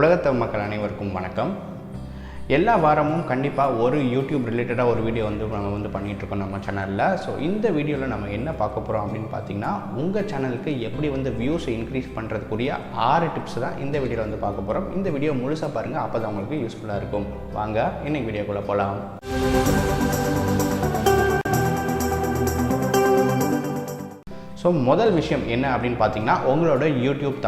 உலகத்தமிழ் மக்கள் அனைவருக்கும் வணக்கம். எல்லா வாரமும் கண்டிப்பாக ஒரு யூடியூப் ரிலேட்டடாக ஒரு வீடியோ நம்ம பண்ணிகிட்ருக்கோம் நம்ம சேனலில். ஸோ இந்த வீடியோவில் நம்ம என்ன பார்க்க போகிறோம் அப்படின்னு பார்த்தீங்கன்னா, உங்கள் சேனலுக்கு எப்படி வியூஸ் இன்க்ரீஸ் பண்ணுறதுக்குரிய 6 டிப்ஸ் தான் இந்த வீடியோவில் பார்க்க போகிறோம். இந்த வீடியோ முழுசாக பாருங்கள், அப்போ தான் உங்களுக்கு யூஸ்ஃபுல்லாக இருக்கும். வாங்க இன்னைக்கு வீடியோக்குள்ளே போகலாம். ஸோ முதல் விஷயம் என்ன அப்படின்னு பார்த்தீங்கன்னா, உங்களோட யூடியூப்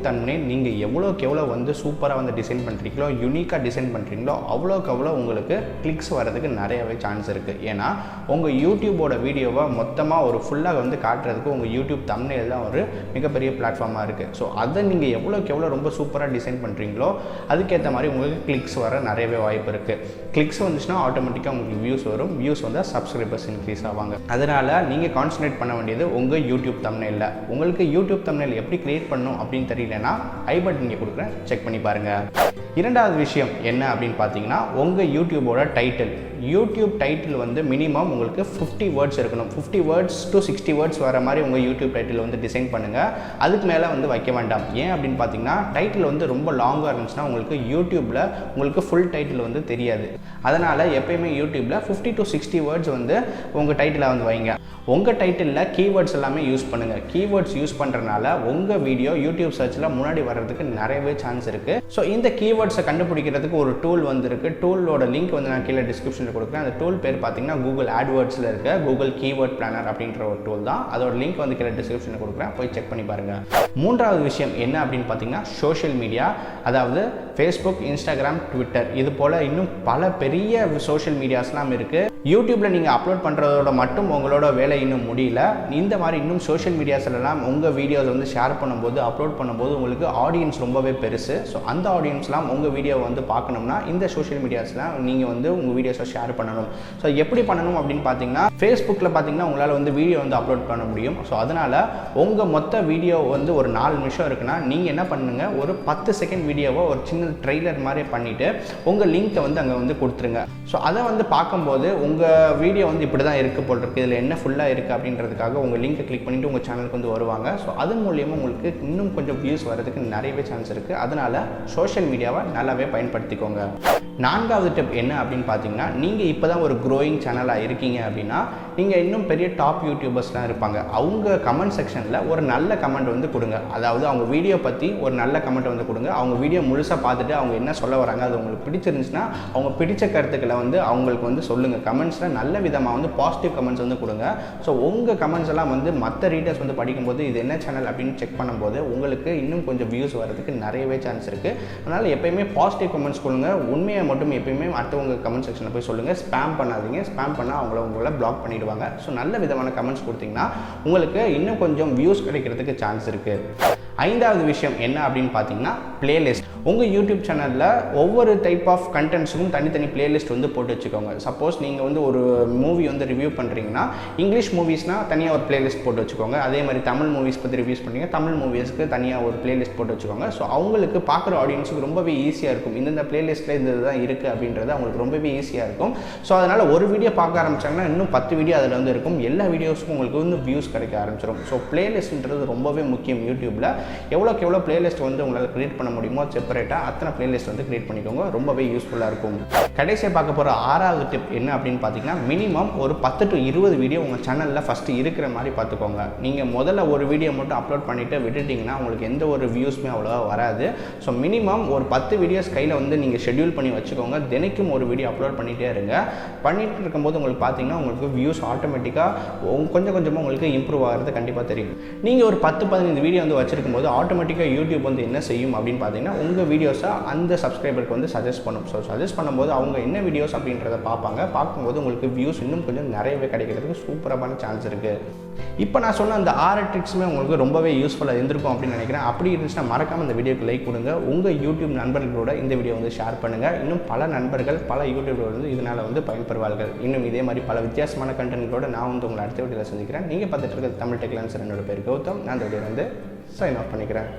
தம்ப்நெயில் நீங்கள் எவ்வளோக்கு எவ்வளோ சூப்பராக டிசைன் பண்ணுறீங்களோ, யூனிக்காக டிசைன் பண்ணுறீங்களோ, அவ்வளோக்கு அவ்வளோ உங்களுக்கு கிளிக்ஸ் வரதுக்கு நிறையவே சான்ஸ் இருக்குது. ஏன்னா உங்கள் யூடியூபோட வீடியோவை மொத்தமாக ஃபுல்லாக காட்டுறதுக்கு உங்கள் யூடியூப் தம்ப்நெயில் தான் ஒரு மிகப்பெரிய பிளாட்ஃபார்மாக இருக்குது. ஸோ அதை நீங்கள் எவ்வளோக்கு எவ்வளோ ரொம்ப சூப்பராக டிசைன் பண்ணுறீங்களோ அதுக்கேற்ற மாதிரி உங்களுக்கு கிளிக்ஸ் வர நிறையவே வாய்ப்பு இருக்குது. கிளிக்ஸ் வந்துச்சுன்னா ஆட்டோமேட்டிக்காக உங்களுக்கு வியூஸ் வரும். வியூஸ் வந்தால் சப்ஸ்கிரைபர்ஸ் இன்க்ரீஸ் ஆவாங்க. அதனால் நீங்கள் கான்சன்ட்ரேட் பண்ண வேண்டியது உங்கள் யூடியூப் தம்ப்நெயில்ல. உங்களுக்கு யூடியூப் தம்ப்நெயில் எப்படி கிரியேட் பண்ணணும் அப்படின்னு தெரியலனா ஐ பட்டன் இங்கே கொடுக்குறேன், செக் பண்ணி பாருங்கள். இரண்டாவது விஷயம் என்ன அப்படின்னு பார்த்தீங்கன்னா, உங்கள் யூடியூபோட டைட்டில். யூடியூப் டைட்டில் மினிமம் உங்களுக்கு 50 வேர்ட்ஸ் இருக்கணும். 50 வேர்ட்ஸ் to 60 வேர்ட்ஸ் வர மாதிரி உங்கள் யூடியூப் டைட்டில் டிசைன் பண்ணுங்கள். அதுக்கு மேலே வைக்க வேண்டாம். ஏன் அப்படின்னு பார்த்தீங்கன்னா, டைட்டில் ரொம்ப லாங்காக இருந்துச்சுன்னா உங்களுக்கு யூடியூப்பில் உங்களுக்கு ஃபுல் டைட்டில் தெரியாது. அதனால் எப்பயுமே யூடியூப்பில் 50 to 60 வேர்ட்ஸ் உங்கள் டைட்டில் வைங்க. உங்கள் டைட்டிலில் கீவேர்ட்ஸ் எல்லாமே யூஸ் பண்ணுங்கள். கீவேர்ட்ஸ் யூஸ் பண்ணுறதுனால உங்கள் வீடியோ யூடியூப் சர்ச்சில் முன்னாடி வர்றதுக்கு நிறையவே சான்ஸ் இருக்குது. ஸோ இந்த கீவேர்ட்ஸை கண்டுபிடிக்கிறதுக்கு ஒரு டூல் இருக்குது. டூலோட லிங்க் நான் கீழே டிஸ்கிரிப்ஷனில் கொடுக்குறேன். அந்த டூல் பேர் பார்த்தீங்கன்னா கூகுள் ஆட்வேர்ட்ஸில் இருக்க கூகுள் கீவேர்ட் பிளானர் அப்படின்ற ஒரு டூல் தான். அதோட லிங்க் கீழே டிஸ்கிரிப்ஷனில் கொடுக்குறேன், போய் செக் பண்ணி பாருங்கள். மூன்றாவது விஷயம் என்ன அப்படின்னு பார்த்தீங்கன்னா, சோஷியல் மீடியா. அதாவது ஃபேஸ்புக், இன்ஸ்டாகிராம், ட்விட்டர், இது போல் இன்னும் பல பெரிய சோஷியல் மீடியாஸ்லாம் இருக்குது. யூடியூப்பில் நீங்கள் அப்லோட் பண்ணுறதோட மட்டும் உங்களோட வேலை இன்னும் முடியல. இந்த மாதிரி இன்னும் சோஷியல் மீடியாஸ்லாம் உங்கள் வீடியோஸ் ஷேர் பண்ணும்போது, அப்லோட் பண்ணும்போது உங்களுக்கு ஆடியன்ஸ் ரொம்பவே பெருசு. ஸோ அந்த ஆடியன்ஸ்லாம் உங்கள் வீடியோவை பார்க்கணும்னா இந்த சோஷியல் மீடியாஸ்லாம் நீங்கள் உங்கள் வீடியோஸை ஷேர் பண்ணணும். ஸோ எப்படி பண்ணணும் அப்படின்னு பார்த்தீங்கன்னா, ஃபேஸ்புக்கில் பார்த்தீங்கன்னா உங்களால் வீடியோ அப்லோட் பண்ண முடியும். ஸோ அதனால் உங்கள் மொத்த வீடியோ ஒரு 4 நிமிஷம் இருக்குன்னா நீங்கள் என்ன பண்ணுங்கள், ஒரு 10 செகண்ட் வீடியோவை ஒரு சின்ன ட்ரெய்லர் மாதிரி பண்ணிவிட்டு உங்கள் லிங்க்கை அங்கே கொடுத்துருங்க. ஸோ அதை பார்க்கும்போது உங்கள் வீடியோ இப்படி தான் இருக்குது போல் இருக்குது, இதில் என்ன ஃபுல்லாக இருக்குது அப்படின்றதுக்காக உங்கள் லிங்கை கிளிக் பண்ணிவிட்டு உங்கள் சேனலுக்கு வருவாங்க. ஸோ அதன் மூலியமாக உங்களுக்கு இன்னும் கொஞ்சம் வியூஸ் வரதுக்கு நிறையவே சான்ஸ் இருக்குது. அதனால் சோஷியல் மீடியாவை நல்லாவே பயன்படுத்திக்கோங்க. நான்காவது டிப் என்ன அப்படின்னு பார்த்தீங்கன்னா, நீங்கள் இப்போ தான் ஒரு க்ரோயிங் சேனலாக இருக்கீங்க அப்படின்னா, நீங்கள் இன்னும் பெரிய டாப் யூடியூபர்ஸ்லாம் இருப்பாங்க. அவங்க கமெண்ட் செக்ஷனில் ஒரு நல்ல கமெண்ட் கொடுங்க. அதாவது அவங்க வீடியோ பற்றி ஒரு நல்ல கமெண்ட் கொடுங்க. அவங்க வீடியோ முழுசாக பார்த்துட்டு அவங்க என்ன சொல்ல வராங்க, அது உங்களுக்கு பிடிச்சிருந்துச்சுன்னா அவங்க பிடிச்ச கருத்துக்களை அவங்களுக்கு சொல்லுங்கள். கமெண்ட்ஸில் நல்ல விதமாக பாசிட்டிவ் கமெண்ட்ஸ் கொடுங்க. ஸோ உங்கள் கமெண்ட்ஸ் எல்லாம் மற்ற ரீடர்ஸ் படிக்கும்போது இது என்ன சேனல் அப்படின்னு செக் பண்ணும்போது உங்களுக்கு இன்னும் கொஞ்சம் வியூஸ் வரதுக்கு நிறையவே சான்ஸ் இருக்குது. அதனால் எப்பயுமே பாசிட்டிவ் கமெண்ட்ஸ் கொடுங்க. உண்மையை மட்டும் எப்பயுமே அடுத்தவங்க கமெண்ட் செக்ஷனில் போய் சொல்லுங்கள். ஸ்பேம் பண்ணாதீங்க. ஸ்பேம் பண்ணால் உங்களை பிளாக் பண்ணிவிடுவாங்க. ஸோ நல்ல விதமான கமெண்ட்ஸ் கொடுத்தீங்கன்னா உங்களுக்கு இன்னும் கொஞ்சம் வியூஸ் கிடைக்கிறதுக்கு சான்ஸ் இருக்குது. ஐந்தாவது விஷயம் என்ன அப்படின்னு பார்த்தீங்கன்னா, பிளேலிஸ்ட். உங்கள் யூடியூப் சேனலில் ஒவ்வொரு டைப் ஆஃப் கண்டென்ட்ஸுக்கும் தனித்தனி பிளேலிஸ்ட் போட்டு வச்சுக்கோங்க. சப்போஸ் நீங்கள் ஒரு மூவி ரிவ்யூ பண்ணுறீங்கன்னா, இங்கிலீஷ் மூவிஸ்னால் தனியாக ஒரு பிளேலிஸ்ட் போட்டு வச்சுக்கோங்க. அதே மாதிரி தமிழ் மூவிஸ் பற்றி ரிவ்யூஸ் பண்ணுறீங்க, தமிழ் மூவிஸ்க்கு தனியாக ஒரு பிளேலிஸ்ட் போட்டு வச்சுக்கோங்க. ஸோ அவங்களுக்கு பார்க்குற ஆடியன்ஸுக்கு ரொம்பவே ஈஸியாக இருக்கும். இந்த பிளேலிஸ்ட்டில் இந்த தான் இருக்குது அப்படின்றது அவங்களுக்கு ரொம்பவே ஈஸியாக இருக்கும். ஸோ அதனால் ஒரு வீடியோ பார்க்க ஆரம்பிச்சாங்கன்னா இன்னும் 10 வீடியோ அதில் இருக்கும். எல்லா வீடியோஸுக்கும் உங்களுக்கு வியூஸ் கிடைக்க ஆரம்பிச்சிடும். ஸோ பிளேலிஸ்ட்ன்றது ரொம்பவே முக்கியம். யூடியூப்பில் எவ்வளோக்கு எவ்வளோ பிளேலிஸ்ட் உங்களால் கிரியேட் பண்ண முடியுமோ செப்பரேட்டாக அத்தனை பிளேலிஸ்ட் கிரியேட் பண்ணிக்கோங்க. ரொம்பவே யூஸ்ஃபுல்லாக இருக்கும். கடைசியாக பார்க்க போகிற 6வது டிப் என்ன அப்படின்னு பார்த்தீங்கன்னா, மினிமம் ஒரு 10 to 20 வீடியோ உங்கள் சேனலில் ஃபஸ்ட்டு இருக்கிற மாதிரி பார்த்துக்கோங்க. நீங்கள் முதல்ல ஒரு வீடியோ மட்டும் அப்லோட் பண்ணிவிட்டு விட்டுட்டிங்கன்னா உங்களுக்கு எந்த ஒரு வியூஸுமே அவ்வளோவா வராது. ஸோ மினிமம் ஒரு 10 வீடியோஸ் கையில் நீங்கள் ஷெட்யூல் பண்ணி வச்சுக்கோங்க. தினைக்கும் ஒரு வீடியோ அப்லோட் பண்ணிகிட்டே இருங்க. பண்ணிட்டு இருக்கும்போது உங்களுக்கு பார்த்தீங்கன்னா உங்களுக்கு வியூஸ் ஆட்டோமேட்டிக்காக கொஞ்சம் கொஞ்சமாக உங்களுக்கு இம்ப்ரூவ் ஆகிறது கண்டிப்பாக தெரியும். நீங்கள் ஒரு 10-15 வீடியோ வச்சுருக்கும் போது ஆட்டோமேட்டிக்காக யூடியூப் என்ன செய்யும் அப்படின்னு பார்த்தீங்கன்னா, உங்கள் வீடியோஸை அந்த சப்ஸ்கிரைபருக்கு சஜஸ்ட் பண்ணும். ஸோ சஜஸ்ட் பண்ணும்போது அவங்க என்ன வீடியோஸ் அப்படின்றத பார்க்கும்போது உங்களுக்கு வியூஸ் இன்னும் கொஞ்சம் நிறையவே கிடைக்கிறதுக்கு சூப்பரான சான்ஸ் இருக்குது. இப்போ நான் சொன்ன அந்த 6 ட்ரிக்ஸுமே உங்களுக்கு ரொம்பவே யூஸ்ஃபுல்லாக இருந்திருக்கும் அப்படின்னு நினைக்கிறேன். அப்படி இருந்துச்சுன்னா மறக்காமல் இந்த வீடியோக்கு லைக் கொடுங்க. உங்கள் யூடியூப் நண்பர்களோட இந்த வீடியோ ஷேர் பண்ணுங்கள். இன்னும் பல நண்பர்கள் பல யூடியூபர் இதனால் பயன்பெறுவார்கள். இன்னும் இதே மாதிரி பல வித்தியாசமான கண்டென்ட்டோட நான் உங்களை அடுத்த வீடியோவில் சந்திக்கிறேன். நீங்கள் பார்த்துட்டு இருக்கிறது தமிழ் டெக்லான்சர். என்னோட பேர் கௌதம். நான் இந்த வீடியோ சைன் ஆஃப் பண்ணிக்கிறேன்.